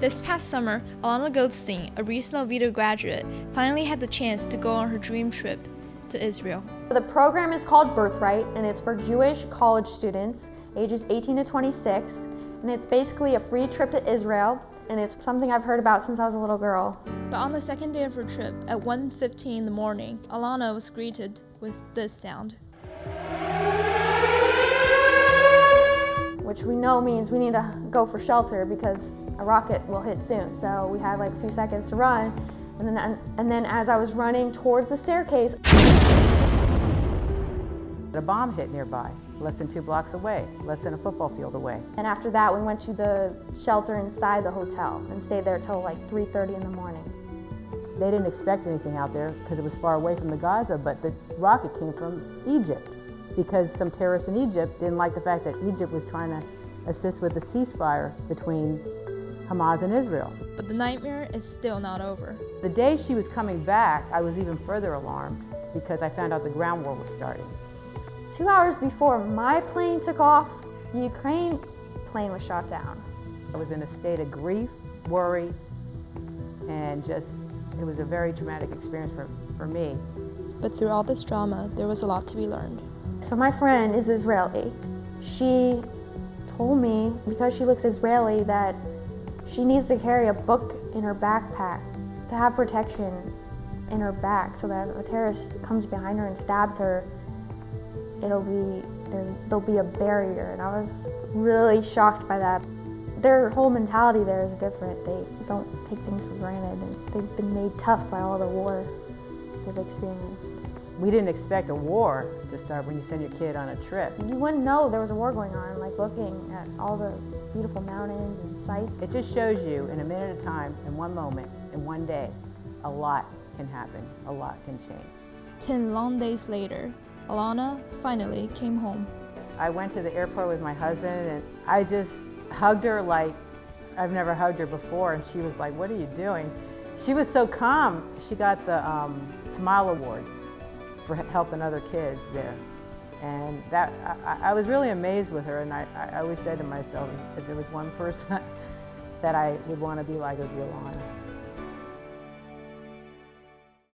This past summer, Elana Goldstein, a recent Oviedo graduate, finally had the chance to go on her dream trip to Israel. The program is called Birthright, and it's for Jewish college students ages 18 to 26, and it's basically a free trip to Israel, and it's something I've heard about since I was a little girl. But on the second day of her trip, at 1:15 in the morning, Elana was greeted with this sound. Which we know means we need to go for shelter because a rocket will hit soon. So we had like a few seconds to run, and then as I was running towards the staircase, a bomb hit nearby, less than 2 blocks away, less than a football field away. And after that, we went to the shelter inside the hotel and stayed there till like 3:30 in the morning. They didn't expect anything out there because it was far away from the Gaza, but the rocket came from Egypt because some terrorists in Egypt didn't like the fact that Egypt was trying to assist with the ceasefire between Hamas and Israel. But the nightmare is still not over. The day she was coming back, I was even further alarmed because I found out the ground war was starting. 2 hours before my plane took off, the Ukraine plane was shot down. I was in a state of grief, worry, and it was a very traumatic experience for me. But through all this drama, there was a lot to be learned. So my friend is Israeli. She told me, because she looks Israeli, that she needs to carry a book in her backpack to have protection in her back so that if a terrorist comes behind her and stabs her, there'll be a barrier. And I was really shocked by that. Their whole mentality there is different. They don't take things for granted, and they've been made tough by all the war they've experienced. We didn't expect a war to start when you send your kid on a trip. You wouldn't know there was a war going on, like looking at all the beautiful mountains and sights. It just shows you in a minute of time, in one moment, in one day, a lot can happen, a lot can change. 10 long days later, Elana finally came home. I went to the airport with my husband and I just hugged her like I've never hugged her before, and she was like, "What are you doing?" She was so calm. She got the Smile Award for helping other kids there. And that I was really amazed with her, and I always said to myself, if there was one person that I would want to be like, it would be Elana.